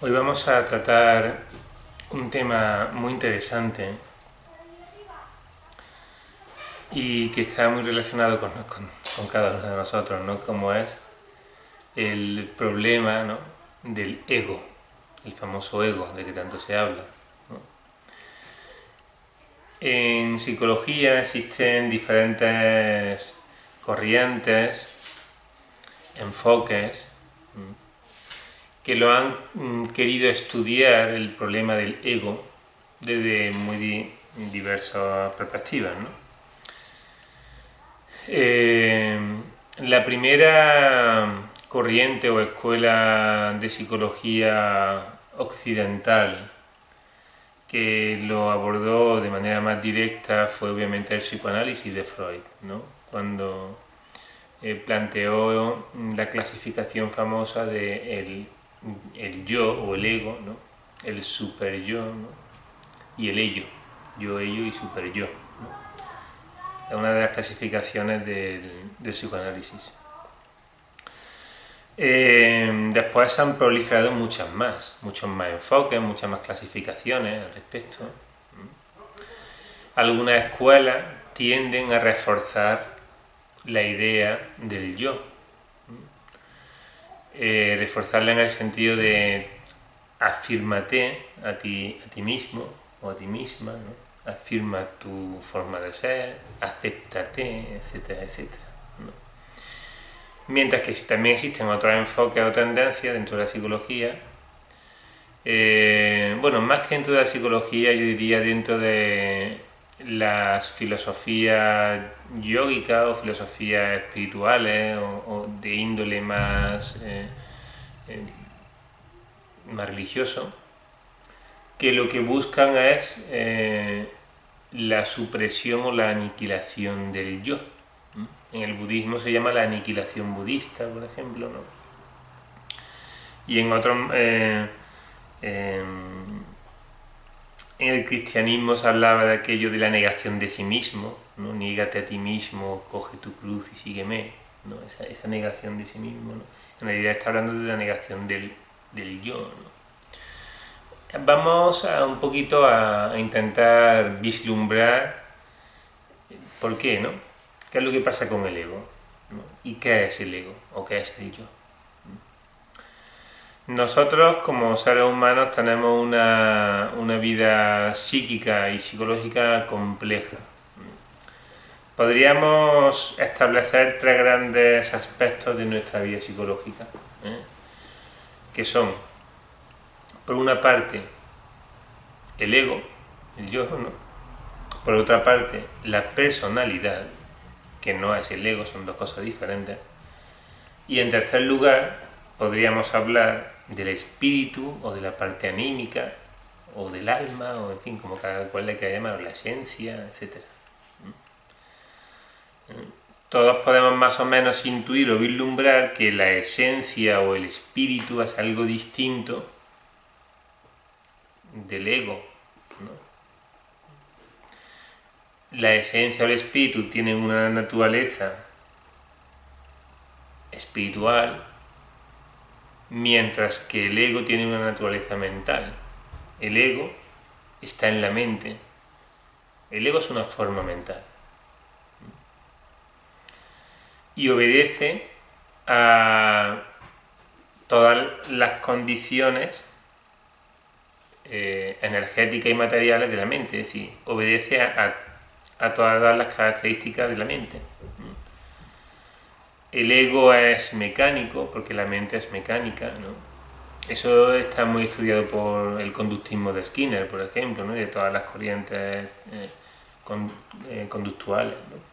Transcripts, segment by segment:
Hoy vamos a tratar un tema muy interesante y que está muy relacionado con cada uno de nosotros, ¿no? Como es el problema, ¿no?, del ego, el famoso ego de que tanto se habla, ¿no? En psicología existen diferentes corrientes, enfoques, que lo han querido estudiar el problema del ego desde muy diversas perspectivas, ¿no? La primera corriente o escuela de psicología occidental que lo abordó de manera más directa fue obviamente el psicoanálisis de Freud, ¿no? Cuando planteó la clasificación famosa de el yo o el ego, ¿no?, el super yo, ¿no?, y el ello y super yo, ¿no? Es una de las clasificaciones del psicoanálisis. Después se han proliferado muchos más enfoques, muchas más clasificaciones al respecto. Algunas escuelas tienden a reforzar la idea del yo, reforzarla en el sentido de afírmate a ti mismo o a ti misma, ¿no? Afirma tu forma de ser, acéptate, etcétera, etcétera, ¿no? Mientras que también existen otros enfoques o tendencias dentro de la psicología, más que dentro de la psicología, yo diría dentro de las filosofías yógicas o filosofías espirituales o de índole más religioso, que lo que buscan es la supresión o la aniquilación del yo. En el budismo se llama la aniquilación budista, por ejemplo, ¿no? Y en otros, en el cristianismo se hablaba de aquello de la negación de sí mismo, ¿no? Niégate a ti mismo, coge tu cruz y sígueme, ¿no? Esa negación de sí mismo, ¿no? En realidad está hablando de la negación del yo, ¿no? Vamos un poquito a intentar vislumbrar por qué, ¿no? ¿Qué es lo que pasa con el ego, ¿no? ¿Y qué es el ego o qué es el yo? Nosotros como seres humanos tenemos una vida psíquica y psicológica compleja. Podríamos establecer tres grandes aspectos de nuestra vida psicológica, que son, por una parte, el ego, el yo, ¿no? Por otra parte, la personalidad, que no es el ego, son dos cosas diferentes. Y en tercer lugar, podríamos hablar del espíritu o de la parte anímica o del alma, o en fin, como cada cual le quiera llamar, la esencia, etc. Todos podemos más o menos intuir o vislumbrar que la esencia o el espíritu es algo distinto del ego, ¿no? La esencia o el espíritu tienen una naturaleza espiritual, mientras que el ego tiene una naturaleza mental. El ego está en la mente. El ego es una forma mental y obedece a todas las condiciones energéticas y materiales de la mente, es decir, obedece a todas las características de la mente. El ego es mecánico porque la mente es mecánica, ¿no? Eso está muy estudiado por el conductismo de Skinner, por ejemplo, ¿no?, y de todas las corrientes conductuales, ¿no?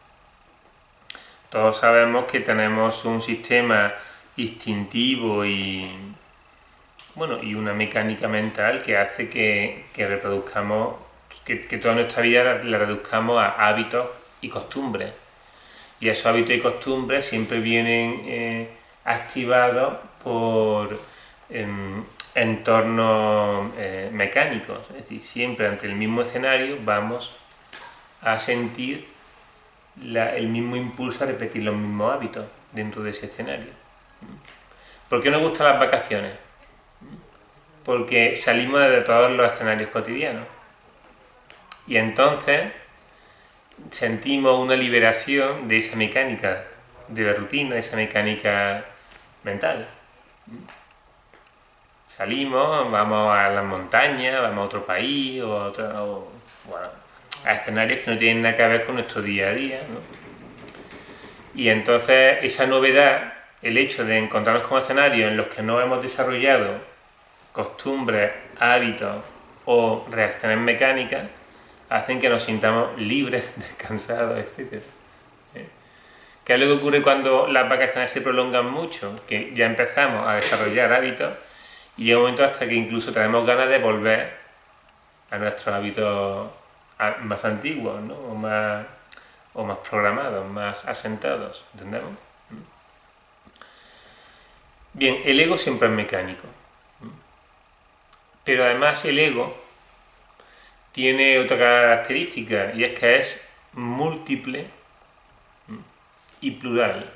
Todos sabemos que tenemos un sistema instintivo y una mecánica mental que hace que reproduzcamos, que toda nuestra vida la reduzcamos a hábitos y costumbres. Y esos hábitos y costumbres siempre vienen activados por entornos mecánicos. Es decir, siempre ante el mismo escenario vamos a sentir el mismo impulso a repetir los mismos hábitos dentro de ese escenario. ¿Por qué nos gustan las vacaciones? porque salimos de todos los escenarios cotidianos. Y entonces sentimos una liberación de esa mecánica de la rutina, de esa mecánica mental. Salimos, vamos a las montañas, vamos a otro país bueno, a escenarios que no tienen nada que ver con nuestro día a día, ¿no? Y entonces esa novedad, el hecho de encontrarnos con escenarios en los que no hemos desarrollado costumbres, hábitos o reacciones mecánicas, hacen que nos sintamos libres, descansados, etc. ¿Qué es lo que ocurre cuando las vacaciones se prolongan mucho? Que ya empezamos a desarrollar hábitos y llega un momento hasta que incluso tenemos ganas de volver a nuestros hábitos más antiguos, ¿no? o más programados, más asentados, ¿entendemos? Bien, el ego siempre es mecánico, pero además el ego tiene otra característica y es que es múltiple y plural.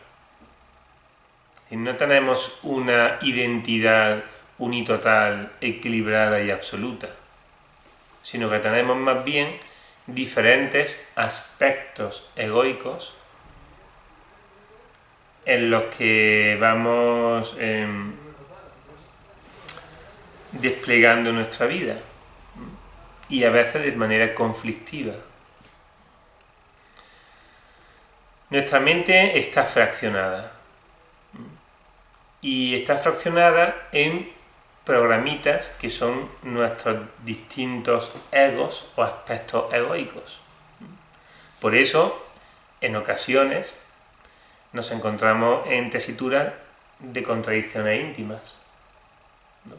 Y no tenemos una identidad unitotal, equilibrada y absoluta, sino que tenemos más bien diferentes aspectos egoicos en los que vamos desplegando nuestra vida y a veces de manera conflictiva. Nuestra mente está fraccionada y está fraccionada en programitas que son nuestros distintos egos o aspectos egoicos. Por eso, en ocasiones, nos encontramos en tesituras de contradicciones íntimas, ¿no?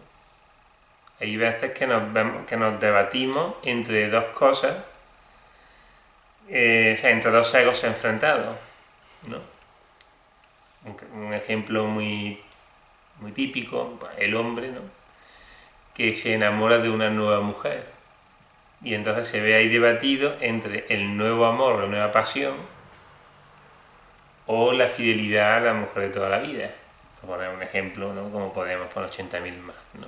Hay veces que nos debatimos entre dos cosas, entre dos egos enfrentados, ¿no? Un ejemplo muy típico, el hombre, ¿no? Que se enamora de una nueva mujer y entonces se ve ahí debatido entre el nuevo amor, la nueva pasión o la fidelidad a la mujer de toda la vida, por poner un ejemplo, ¿no? Como podemos poner 80.000 más, ¿no?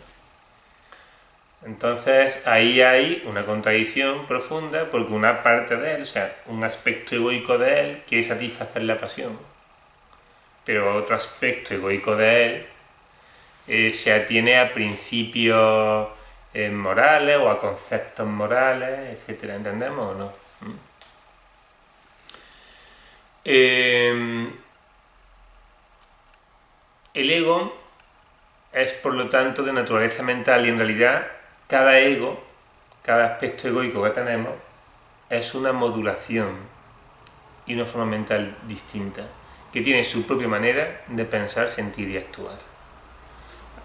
Entonces ahí hay una contradicción profunda porque una parte de él, o sea, un aspecto egoico de él quiere satisfacer la pasión, pero otro aspecto egoico de él se atiene a principios morales o a conceptos morales, etcétera. ¿Entendemos o no? El ego es, por lo tanto, de naturaleza mental y en realidad cada ego, cada aspecto egoico que tenemos es una modulación y una forma mental distinta que tiene su propia manera de pensar, sentir y actuar.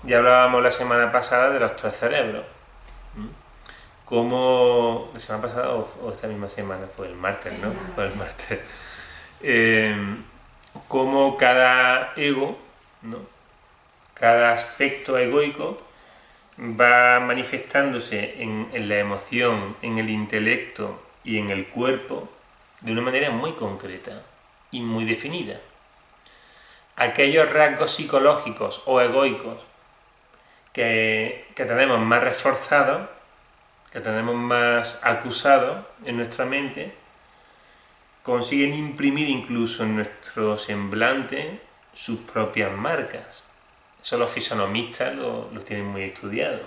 Ya hablábamos la semana pasada de los tres cerebros. Como la semana pasada o esta misma semana, fue el martes, ¿no? Fue el martes. Como cada ego, ¿no? Cada aspecto egoico va manifestándose en la emoción, en el intelecto y en el cuerpo de una manera muy concreta y muy definida. Aquellos rasgos psicológicos o egoicos que tenemos más reforzados, que tenemos más acusados en nuestra mente, consiguen imprimir incluso en nuestro semblante sus propias marcas. Eso los fisonomistas lo tienen muy estudiado.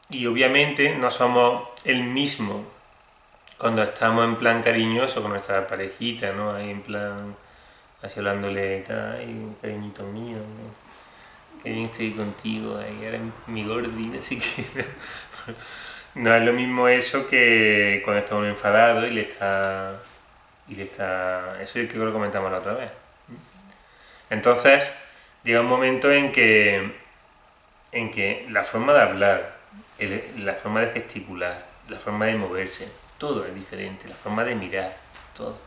Y obviamente no somos el mismo cuando estamos en plan cariñoso con nuestra parejita, ¿no? Ahí en plan, así hablándole, ay, cariñito mío, ¿no? Qué bien estoy contigo, ahí eres mi gordi, así que no es lo mismo eso que cuando está uno enfadado y le está eso es que lo comentamos la otra vez. Entonces llega un momento en que la forma de hablar, la forma de gesticular, la forma de moverse, todo es diferente, la forma de mirar, todo.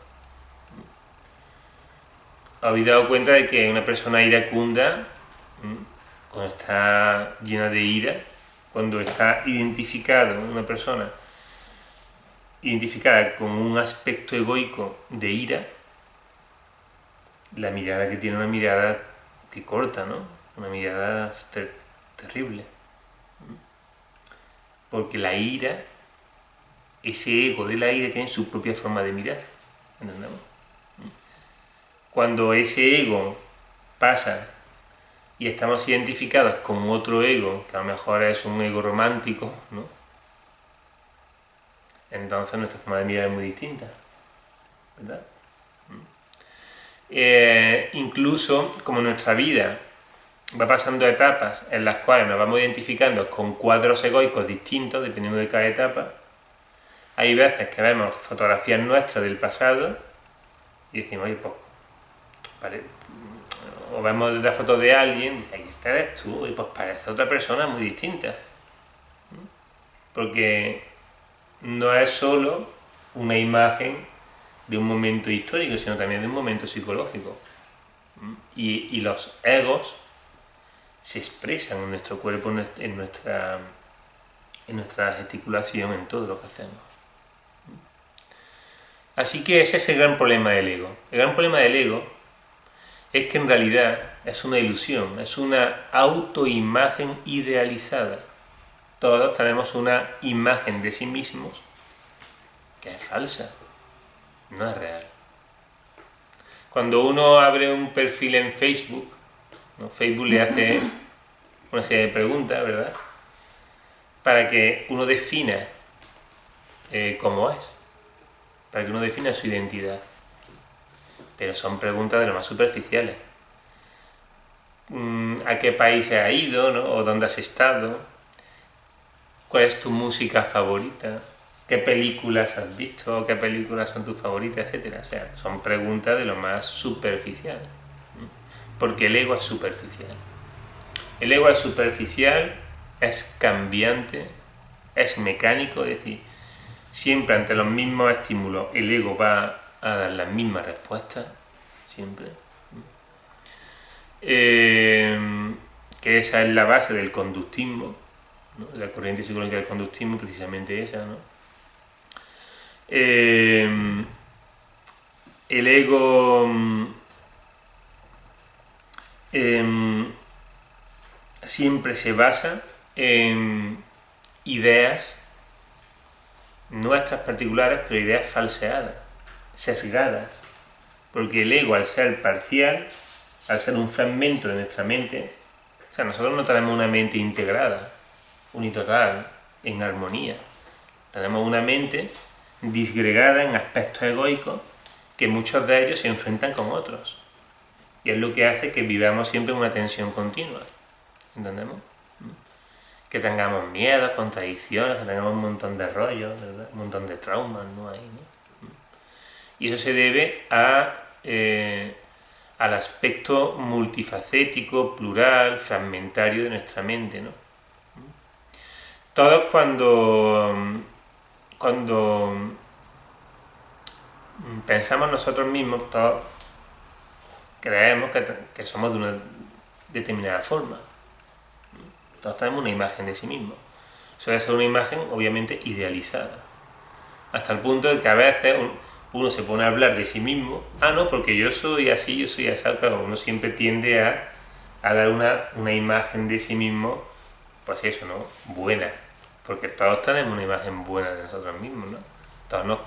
¿Habéis dado cuenta de que una persona iracunda, cuando está llena de ira, cuando está una persona identificada con un aspecto egoico de ira, la mirada que tiene una mirada que corta, ¿no? Una mirada terrible. Porque la ira, ese ego de la ira tiene su propia forma de mirar, ¿entendemos? Cuando ese ego pasa y estamos identificados con otro ego, que a lo mejor es un ego romántico, ¿no? Entonces nuestra forma de mirar es muy distinta, ¿verdad? Incluso como nuestra vida va pasando etapas en las cuales nos vamos identificando con cuadros egoicos distintos dependiendo de cada etapa, hay veces que vemos fotografías nuestras del pasado y decimos, oye, pues, vale. O vemos la foto de alguien y dice, ahí está, eres tú, y pues parece otra persona muy distinta. Porque no es solo una imagen de un momento histórico, sino también de un momento psicológico. Y los egos se expresan en nuestro cuerpo, en nuestra gesticulación, en todo lo que hacemos. Así que ese es el gran problema del ego. El gran problema del ego es que en realidad es una ilusión, es una autoimagen idealizada. Todos tenemos una imagen de sí mismos que es falsa, no es real. Cuando uno abre un perfil en Facebook, ¿no? Facebook le hace una serie de preguntas, ¿verdad? Para que uno defina cómo es, para que uno defina su identidad. Pero son preguntas de lo más superficiales. ¿A qué país has ido? ¿No? ¿O dónde has estado? ¿Cuál es tu música favorita? ¿Qué películas has visto? ¿Qué películas son tus favoritas? Etcétera. O sea, son preguntas de lo más superficial. Porque el ego es superficial. El ego es superficial, es cambiante, es mecánico, es decir, siempre ante los mismos estímulos el ego va a dar las mismas respuestas, siempre. Que esa es la base del conductismo, ¿no? La corriente psicológica del conductismo, precisamente esa, ¿no? El ego siempre se basa en ideas nuestras particulares, pero ideas falseadas, sesgadas, porque el ego, al ser parcial, al ser un fragmento de nuestra mente, o sea, nosotros no tenemos una mente integrada, unitotal, en armonía. Tenemos una mente disgregada en aspectos egoicos que muchos de ellos se enfrentan con otros. Y es lo que hace que vivamos siempre en una tensión continua. ¿Entendemos? Que tengamos miedos, contradicciones, que tengamos un montón de rollos, ¿verdad? Un montón de traumas, ¿no? Ahí, ¿no? Y eso se debe al aspecto multifacético, plural, fragmentario de nuestra mente, ¿no? Todos cuando pensamos nosotros mismos, todos creemos que somos de una determinada forma. Todos tenemos una imagen de sí mismos. Suele ser una imagen obviamente idealizada. Hasta el punto de que a veces uno se pone a hablar de sí mismo. Ah, no, porque yo soy así, yo soy así. Claro, uno siempre tiende a dar una imagen de sí mismo, pues eso, ¿no? Buena. Porque todos tenemos una imagen buena de nosotros mismos, ¿no? Todos no.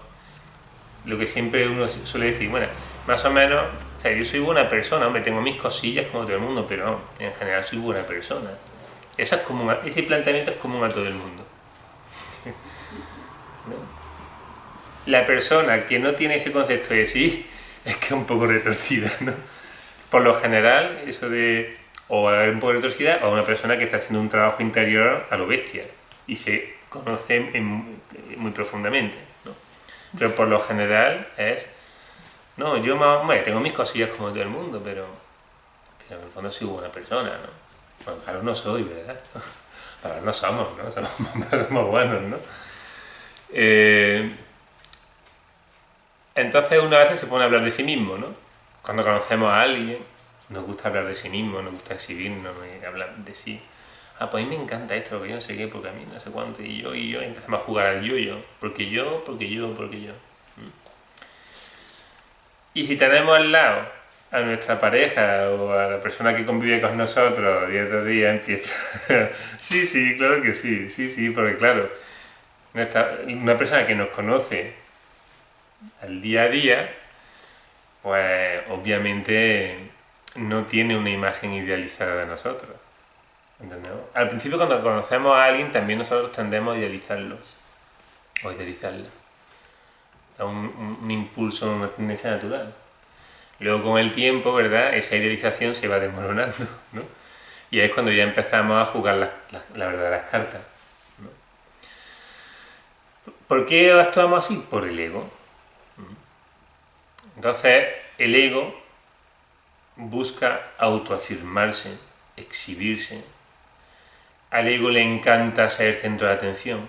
Lo que siempre uno suele decir, bueno, más o menos, o sea, yo soy buena persona, hombre, tengo mis cosillas como todo el mundo, pero no, en general soy buena persona. Ese planteamiento es común a todo el mundo. ¿No? La persona que no tiene ese concepto de sí es que es un poco retorcida, ¿no? Por lo general, eso de o es un poco retorcida o una persona que está haciendo un trabajo interior a lo bestia y se conoce muy profundamente, ¿no? Pero por lo general es, no, yo tengo mis cosillas como todo el mundo, pero en el fondo soy buena persona, ¿no? Bueno, claro, no soy, ¿verdad? Ahora no somos, ¿no? Somos buenos, ¿no? Entonces una vez se pone a hablar de sí mismo, ¿no? Cuando conocemos a alguien, nos gusta hablar de sí mismo, nos gusta exhibirnos y hablar de sí. Ah, pues a mí me encanta esto, porque yo no sé qué, porque a mí no sé cuánto, y yo, y empezamos a jugar al yo-yo, porque yo. Y si tenemos al lado a nuestra pareja o a la persona que convive con nosotros día tras día empieza... sí, sí, claro que sí, sí, sí, porque claro, una persona que nos conoce al día a día, pues obviamente no tiene una imagen idealizada de nosotros. ¿Entendemos? Al principio cuando conocemos a alguien también nosotros tendemos a idealizarlos o idealizarla. Es un impulso, una tendencia natural. Luego con el tiempo, ¿verdad? Esa idealización se va desmoronando, ¿no? Y ahí es cuando ya empezamos a jugar las verdaderas cartas, ¿no? ¿Por qué actuamos así? Por el ego. Entonces, el ego busca autoafirmarse, exhibirse. Al ego le encanta ser el centro de atención.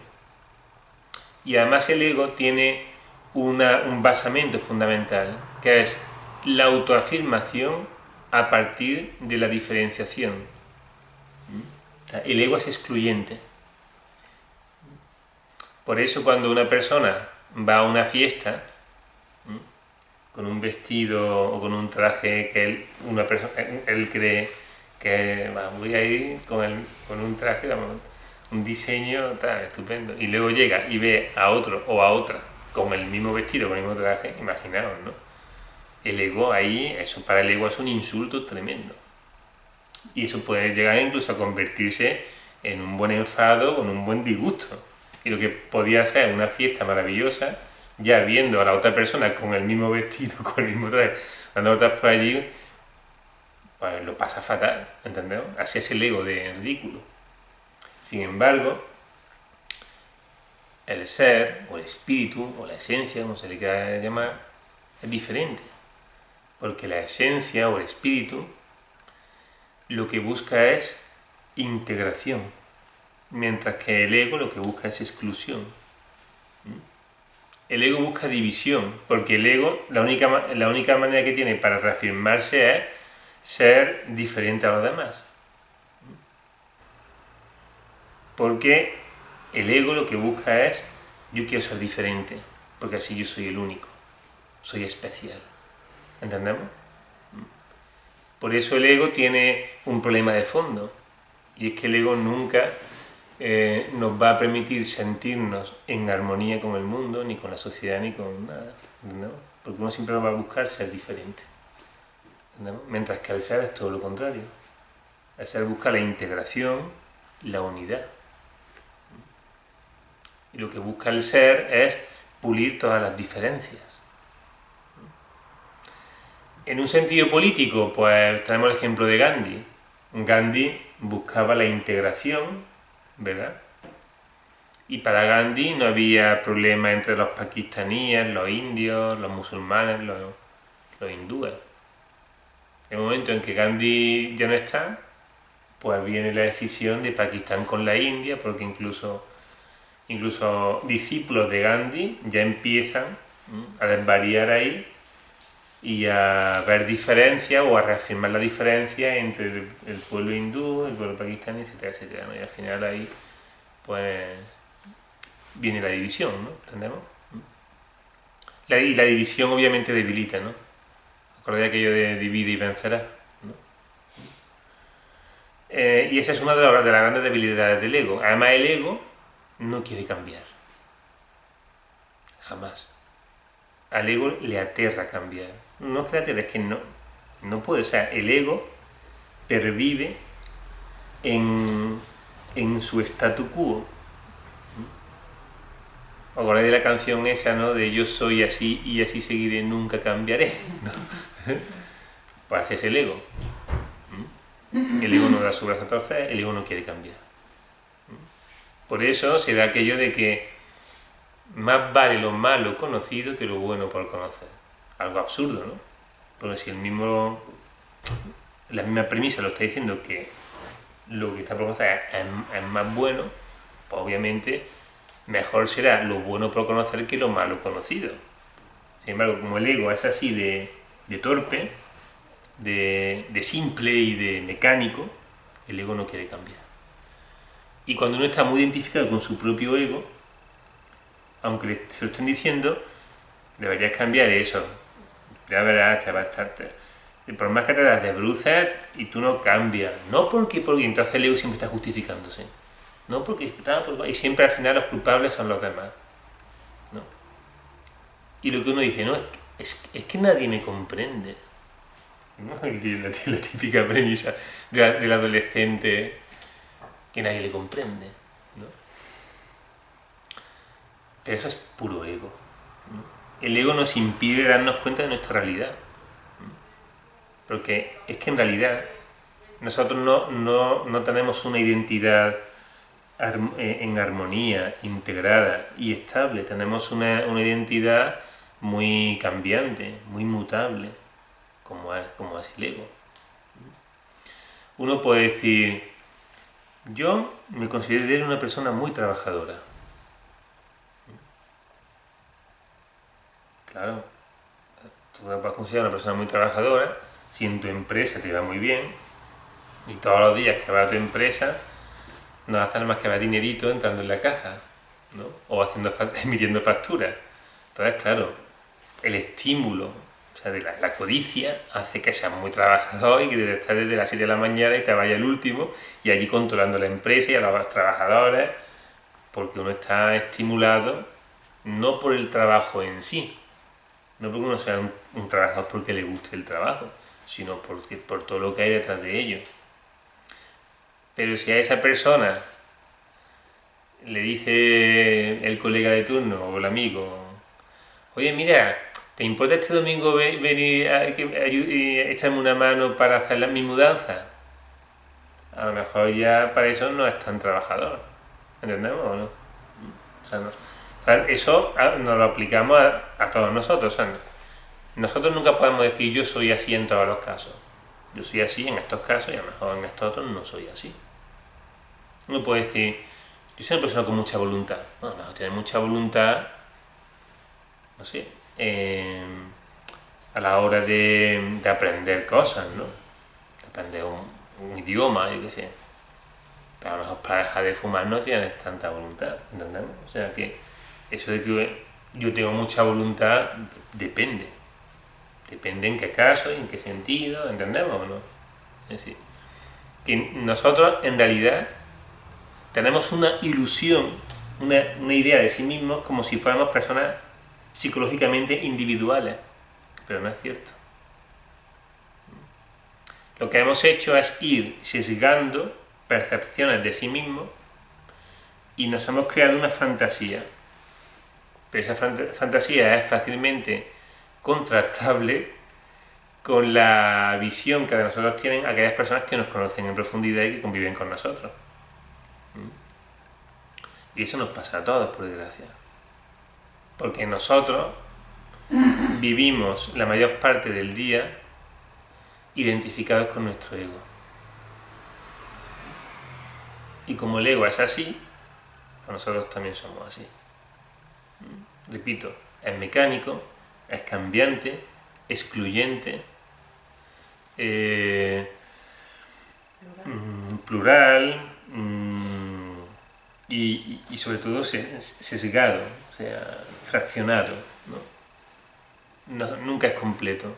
Y además el ego tiene un basamento fundamental, que es la autoafirmación a partir de la diferenciación. O sea, el ego es excluyente. Por eso cuando una persona va a una fiesta con un vestido o con un traje que él cree que voy a ir con un traje, un diseño estupendo, y luego llega y ve a otro o a otra con el mismo vestido, con el mismo traje, imaginaos, ¿no? El ego ahí, eso para el ego es un insulto tremendo. Y eso puede llegar incluso a convertirse en un buen enfado, con un buen disgusto. Y lo que podía ser una fiesta maravillosa, ya viendo a la otra persona con el mismo vestido, con el mismo traje, dando vueltas por allí, pues lo pasa fatal, ¿entendemos? Así es el ego de ridículo. Sin embargo, el ser, o el espíritu, o la esencia, como se le quiera llamar, es diferente. Porque la esencia o el espíritu lo que busca es integración, mientras que el ego lo que busca es exclusión. El ego busca división, porque el ego, la única manera que tiene para reafirmarse es ser diferente a los demás. Porque el ego lo que busca es, yo quiero ser diferente, porque así yo soy el único, soy especial. ¿Entendemos? Por eso el ego tiene un problema de fondo, y es que el ego nunca nos va a permitir sentirnos en armonía con el mundo, ni con la sociedad, ni con nada, ¿no? Porque uno siempre va a buscar ser diferente, ¿no? Mientras que el ser es todo lo contrario. El ser busca la integración, la unidad. Y lo que busca el ser es pulir todas las diferencias. En un sentido político, pues tenemos el ejemplo de Gandhi. Gandhi buscaba la integración, ¿verdad? Y para Gandhi no había problema entre los pakistaníes, los indios, los musulmanes, los hindúes. En el momento en que Gandhi ya no está, pues viene la decisión de Pakistán con la India, porque incluso discípulos de Gandhi ya empiezan a desvariar ahí y a ver diferencias o a reafirmar la diferencia entre el pueblo hindú, el pueblo pakistaní, etcétera, etcétera, ¿no? Y al final ahí pues viene la división, ¿no? ¿Entendemos? Y la división obviamente debilita, ¿no? ¿Acordáis aquello de divide y vencerá? ¿No? Y esa es una de las grandes debilidades del ego. Además el ego no quiere cambiar. Jamás. Al ego le aterra cambiar. No es que le aterra, es que no puede. O sea, el ego pervive en su statu quo. ¿Os acordáis de la canción esa, ¿no? De yo soy así y así seguiré, nunca cambiaré, ¿no? Pues así es el ego. El ego no da su brazo a torcer, el ego no quiere cambiar. Por eso se da aquello de que más vale lo malo conocido que lo bueno por conocer. Algo absurdo, ¿no? Porque si la misma premisa lo está diciendo que lo que está por conocer es más bueno, pues obviamente mejor será lo bueno por conocer que lo malo conocido. Sin embargo, como el ego es así de torpe, de simple y de mecánico, el ego no quiere cambiar. Y cuando uno está muy identificado con su propio ego, aunque se lo estén diciendo, deberías cambiar eso. Ya verás, te va a estar... El problema es que te das de bruces y tú no cambias. No porque entonces el ego siempre está justificándose. No porque y siempre al final los culpables son los demás. ¿No? Y lo que uno dice, no, es que nadie me comprende. ¿No? La típica premisa del adolescente que nadie le comprende. ¿No? Pero eso es puro ego. ¿No? El ego nos impide darnos cuenta de nuestra realidad. Porque es que en realidad nosotros no tenemos una identidad en armonía, integrada y estable. Tenemos una identidad muy cambiante, muy mutable, como es el ego. Uno puede decir, yo me considero una persona muy trabajadora. Claro, tú te puedes considerar una persona muy trabajadora si en tu empresa te va muy bien y todos los días que vas a tu empresa no haces nada más que ver dinerito entrando en la caja, ¿no? O emitiendo facturas. Entonces, claro, el estímulo, o sea, de la codicia hace que seas muy trabajador y que estés desde las 7 de la mañana y te vaya el último y allí controlando la empresa y a los trabajadores, porque uno está estimulado no por el trabajo en sí, no porque uno sea un trabajador porque le guste el trabajo, sino por todo lo que hay detrás de ello. Pero si a esa persona le dice el colega de turno o el amigo, oye, mira, ¿te importa este domingo venir a echarme una mano para hacer mi mudanza? A lo mejor ya para eso no es tan trabajador. ¿Entendemos o no? O sea, eso nos lo aplicamos a todos nosotros. O sea, nosotros nunca podemos decir yo soy así en todos los casos. Yo soy así en estos casos y a lo mejor en estos otros no soy así. Uno puede decir, yo soy una persona con mucha voluntad. Bueno, a lo mejor tiene mucha voluntad, no sé, a la hora de aprender cosas, ¿no? De aprender un idioma, yo qué sé. Pero a lo mejor para dejar de fumar no tienes tanta voluntad, ¿entendemos? O sea que eso de que yo tengo mucha voluntad depende. Depende en qué caso y en qué sentido, ¿entendemos o no? Es decir, que nosotros en realidad tenemos una ilusión, una idea de sí mismos como si fuéramos personas psicológicamente individuales, pero no es cierto. Lo que hemos hecho es ir sesgando percepciones de sí mismos y nos hemos creado una fantasía, pero esa fantasía es fácilmente contrastable con la visión que de nosotros tienen aquellas personas que nos conocen en profundidad y que conviven con nosotros. Y eso nos pasa a todos, por desgracia. Porque nosotros vivimos la mayor parte del día identificados con nuestro ego. Y como el ego es así, pues nosotros también somos así. Repito, es mecánico, es cambiante, excluyente, plural, y sobre todo sesgado, o sea, fraccionado, ¿no? Nunca es completo.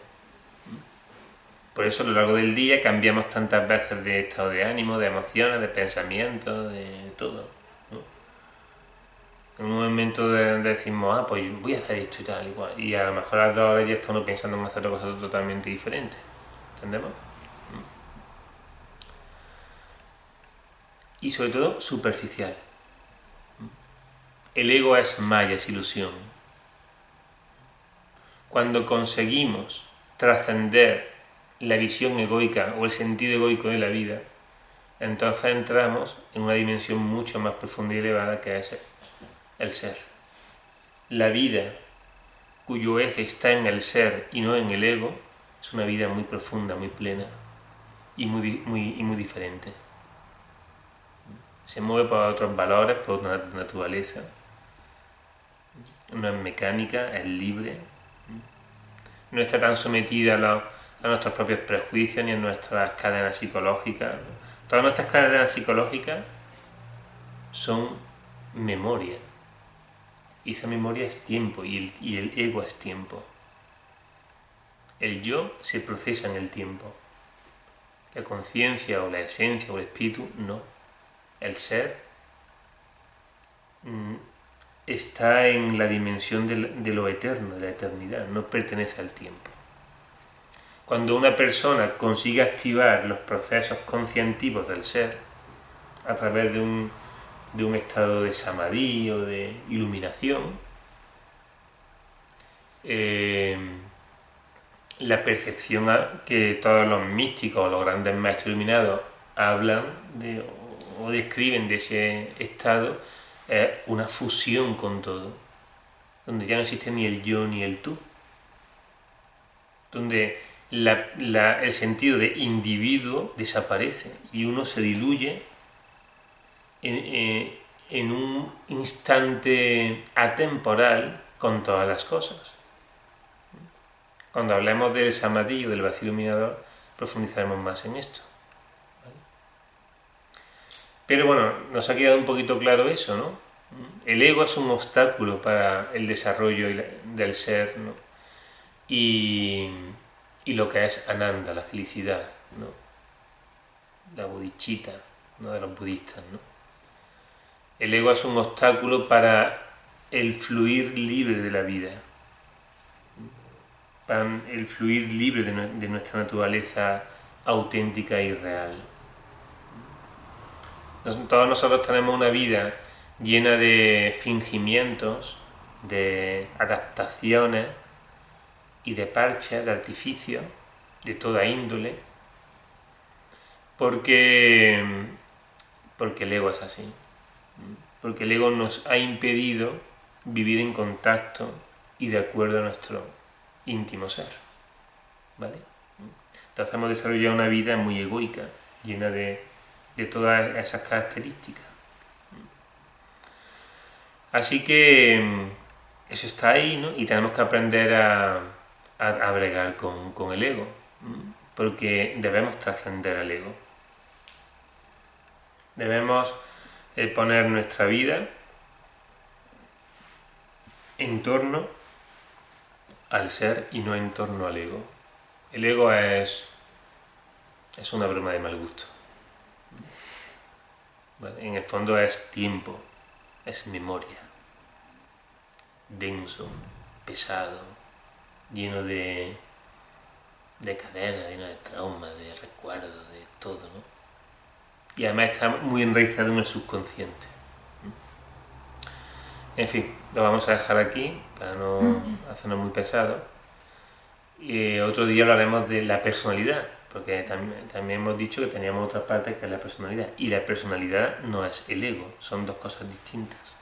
Por eso a lo largo del día cambiamos tantas veces de estado de ánimo, de emociones, de pensamientos, de todo, ¿no? En un momento decimos, pues voy a hacer esto y tal, igual, y a lo mejor a las 2 horas ya está uno pensando en hacer otra cosa totalmente diferente. ¿Entendemos? Y sobre todo superficial. El ego es maya, es ilusión. Cuando conseguimos trascender la visión egoica o el sentido egoico de la vida, entonces entramos en una dimensión mucho más profunda y elevada que es el ser. La vida cuyo eje está en el ser y no en el ego es una vida muy profunda, muy plena y muy diferente. Se mueve por otros valores, por otra naturaleza. No es mecánica, es libre. No está tan sometida a nuestros propios prejuicios ni a nuestras cadenas psicológicas. Todas nuestras cadenas psicológicas son memoria. Y esa memoria es tiempo y el ego es tiempo. El yo se procesa en el tiempo. La conciencia o la esencia o el espíritu, no. El ser está en la dimensión de lo eterno, de la eternidad, no pertenece al tiempo. Cuando una persona consigue activar los procesos conscientivos del ser a través de un estado de samadhi o de iluminación, la percepción que todos los místicos o los grandes maestros iluminados hablan o describen de ese estado es una fusión con todo, donde ya no existe ni el yo ni el tú, donde el sentido de individuo desaparece y uno se diluye en un instante atemporal con todas las cosas. Cuando hablemos del samadhi o del vacío iluminador, profundizaremos más en esto. ¿Vale? Pero bueno, nos ha quedado un poquito claro eso, ¿no? El ego es un obstáculo para el desarrollo del ser, ¿no? Y lo que es Ananda, la felicidad, ¿no? La bodhicitta, ¿no? De los budistas, ¿no? El ego es un obstáculo para el fluir libre de la vida, para el fluir libre de nuestra naturaleza auténtica y real. Todos nosotros tenemos una vida llena de fingimientos, de adaptaciones y de parches, de artificios, de toda índole, porque el ego es así, porque el ego nos ha impedido vivir en contacto y de acuerdo a nuestro íntimo ser, ¿vale? Entonces hemos desarrollado una vida muy egoica, llena de todas esas características. Así que eso está ahí, ¿no? Y tenemos que aprender a bregar con el ego, porque debemos trascender al ego. Debemos poner nuestra vida en torno al ser y no en torno al ego. El ego es una broma de mal gusto. ¿Vale? En el fondo es tiempo, es memoria, denso, pesado, lleno de cadenas, lleno de traumas, de recuerdos, de todo, ¿no? Y además está muy enraizado en el subconsciente. En fin, lo vamos a dejar aquí para no hacernos muy pesado. Y otro día hablaremos de la personalidad, porque también hemos dicho que teníamos otra parte que es la personalidad. Y la personalidad no es el ego, son dos cosas distintas.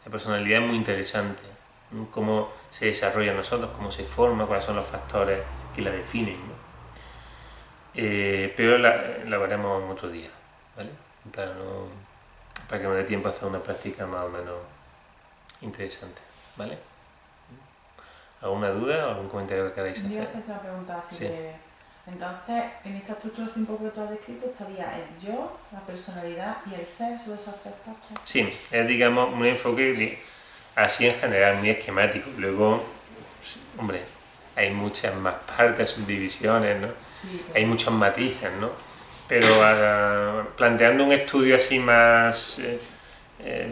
La personalidad es muy interesante, ¿no? Cómo se desarrolla en nosotros, cómo se forma, cuáles son los factores que la definen, ¿no? Pero la veremos en otro día, ¿vale? Para que nos dé tiempo a hacer una práctica más o menos interesante, ¿vale? ¿Alguna duda o algún comentario que queráis hacer? Yo voy a hacerte una pregunta así Sí. breve. Entonces, en esta estructura simple que tú has descrito estaría el yo, la personalidad y el ser, ¿son esas tres partes? Sí, es, digamos, un enfoque así en general, muy esquemático. Luego, hombre, hay muchas más partes, subdivisiones, ¿no? Sí, Hay muchos matices, ¿no? Pero planteando un estudio así más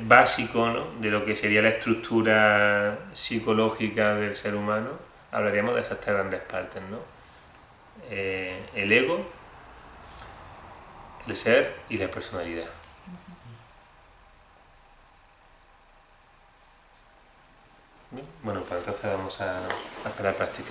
básico, ¿no? De lo que sería la estructura psicológica del ser humano, hablaríamos de esas tres grandes partes, ¿no? El ego, el ser y la personalidad. Bien, bueno, pues entonces vamos a hacer la práctica.